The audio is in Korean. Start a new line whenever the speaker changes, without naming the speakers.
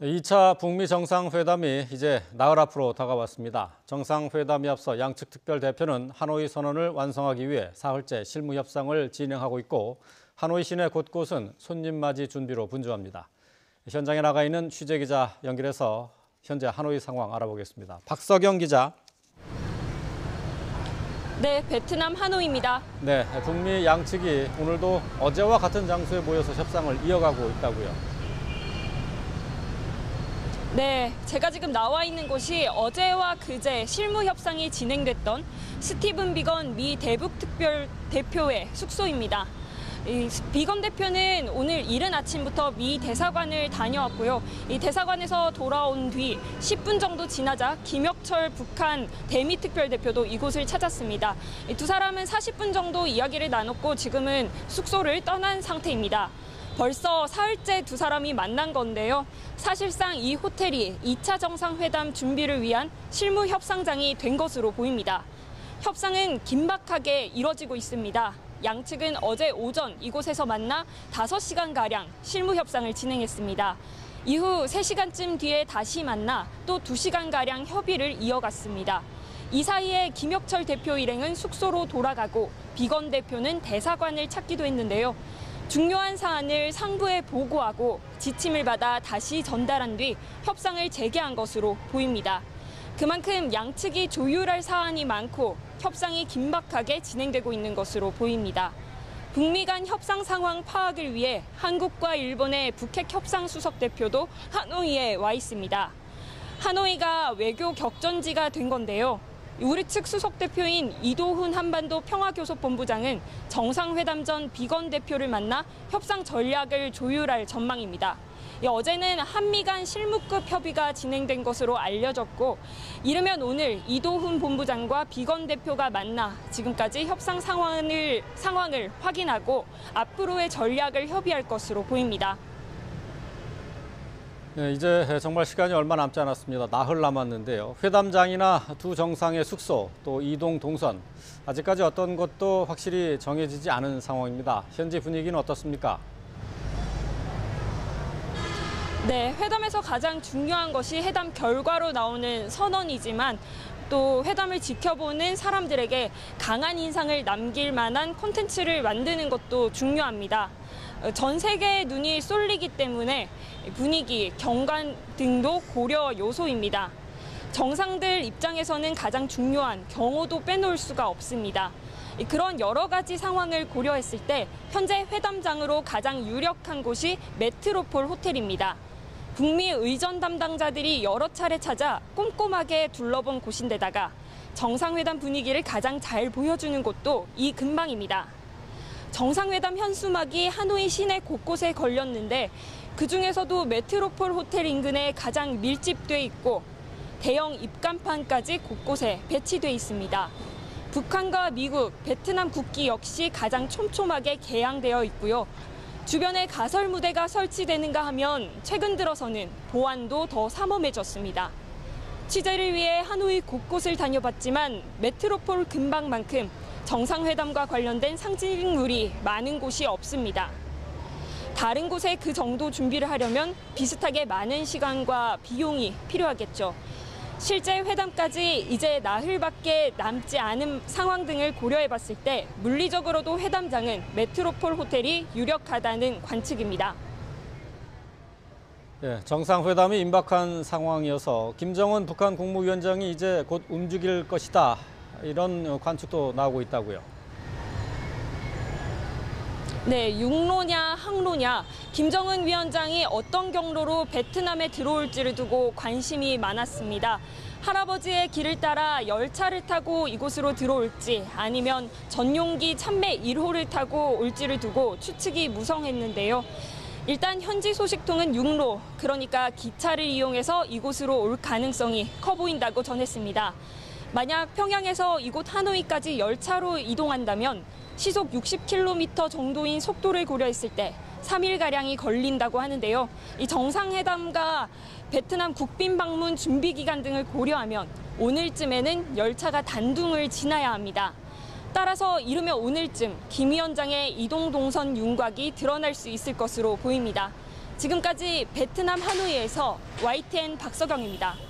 2차 북미 정상회담이 이제 나흘 앞으로 다가왔습니다. 정상회담에 앞서 양측 특별대표는 하노이 선언을 완성하기 위해 사흘째 실무 협상을 진행하고 있고 하노이 시내 곳곳은 손님 맞이 준비로 분주합니다. 현장에 나가 있는 취재기자 연결해서 현재 하노이 상황 알아보겠습니다. 박석영 기자.
네, 베트남 하노이입니다.
네, 북미 양측이 오늘도 어제와 같은 장소에 모여서 협상을 이어가고 있다고요.
네, 제가 지금 나와 있는 곳이 어제와 그제 실무 협상이 진행됐던 스티븐 비건 미 대북 특별 대표의 숙소입니다. 비건 대표는 오늘 이른 아침부터 미 대사관을 다녀왔고요. 이 대사관에서 돌아온 뒤 10분 정도 지나자 김혁철 북한 대미 특별대표도 이곳을 찾았습니다. 두 사람은 40분 정도 이야기를 나눴고 지금은 숙소를 떠난 상태입니다. 벌써 사흘째 두 사람이 만난 건데요. 사실상 이 호텔이 2차 정상회담 준비를 위한 실무 협상장이 된 것으로 보입니다. 협상은 긴박하게 이뤄지고 있습니다. 양측은 어제 오전 이곳에서 만나 5시간가량 실무 협상을 진행했습니다. 이후 3시간쯤 뒤에 다시 만나 또 2시간가량 협의를 이어갔습니다. 이 사이에 김혁철 대표 일행은 숙소로 돌아가고 비건 대표는 대사관을 찾기도 했는데요. 중요한 사안을 상부에 보고하고 지침을 받아 다시 전달한 뒤 협상을 재개한 것으로 보입니다. 그만큼 양측이 조율할 사안이 많고 협상이 긴박하게 진행되고 있는 것으로 보입니다. 북미 간 협상 상황 파악을 위해 한국과 일본의 북핵 협상 수석 대표도 하노이에 와 있습니다. 하노이가 외교 격전지가 된 건데요. 우리 측 수석 대표인 이도훈 한반도 평화교섭본부장은 정상회담 전 비건 대표를 만나 협상 전략을 조율할 전망입니다. 어제는 한미 간 실무급 협의가 진행된 것으로 알려졌고 이르면 오늘 이도훈 본부장과 비건 대표가 만나 지금까지 협상 상황을 확인하고 앞으로의 전략을 협의할 것으로 보입니다.
네, 이제 정말 시간이 얼마 남지 않았습니다. 나흘 남았는데요. 회담장이나 두 정상의 숙소, 또 이동 동선, 아직까지 어떤 것도 확실히 정해지지 않은 상황입니다. 현지 분위기는 어떻습니까?
네, 회담에서 가장 중요한 것이 회담 결과로 나오는 선언이지만 또 회담을 지켜보는 사람들에게 강한 인상을 남길 만한 콘텐츠를 만드는 것도 중요합니다. 전 세계의 눈이 쏠리기 때문에 분위기, 경관 등도 고려 요소입니다. 정상들 입장에서는 가장 중요한 경호도 빼놓을 수가 없습니다. 그런 여러 가지 상황을 고려했을 때 현재 회담장으로 가장 유력한 곳이 메트로폴 호텔입니다. 북미 의전 담당자들이 여러 차례 찾아 꼼꼼하게 둘러본 곳인데다가 정상회담 분위기를 가장 잘 보여주는 곳도 이 근방입니다. 정상회담 현수막이 하노이 시내 곳곳에 걸렸는데 그중에서도 메트로폴 호텔 인근에 가장 밀집돼 있고 대형 입간판까지 곳곳에 배치돼 있습니다. 북한과 미국, 베트남 국기 역시 가장 촘촘하게 개양되어 있고요. 주변에 가설 무대가 설치되는가 하면 최근 들어서는 보안도 더 삼엄해졌습니다. 취재를 위해 하노이 곳곳을 다녀봤지만 메트로폴 근방만큼 정상회담과 관련된 상징물이 많은 곳이 없습니다. 다른 곳에 그 정도 준비를 하려면 비슷하게 많은 시간과 비용이 필요하겠죠. 실제 회담까지 이제 나흘밖에 남지 않은 상황 등을 고려해봤을 때 물리적으로도 회담장은 메트로폴 호텔이 유력하다는 관측입니다.
네, 정상회담이 임박한 상황이어서 김정은 북한 국무위원장이 이제 곧 움직일 것이다. 이런 관측도 나오고 있다고요.
네, 육로냐 항로냐 김정은 위원장이 어떤 경로로 베트남에 들어올지를 두고 관심이 많았습니다. 할아버지의 길을 따라 열차를 타고 이곳으로 들어올지 아니면 전용기 참매 1호를 타고 올지를 두고 추측이 무성했는데요. 일단 현지 소식통은 육로, 그러니까 기차를 이용해서 이곳으로 올 가능성이 커 보인다고 전했습니다. 만약 평양에서 이곳 하노이까지 열차로 이동한다면 시속 60km 정도인 속도를 고려했을 때 3일가량이 걸린다고 하는데요. 이 정상회담과 베트남 국빈 방문 준비 기간 등을 고려하면 오늘쯤에는 열차가 단둥을 지나야 합니다. 따라서 이르면 오늘쯤 김 위원장의 이동 동선 윤곽이 드러날 수 있을 것으로 보입니다. 지금까지 베트남 하노이에서 YTN 박서경입니다.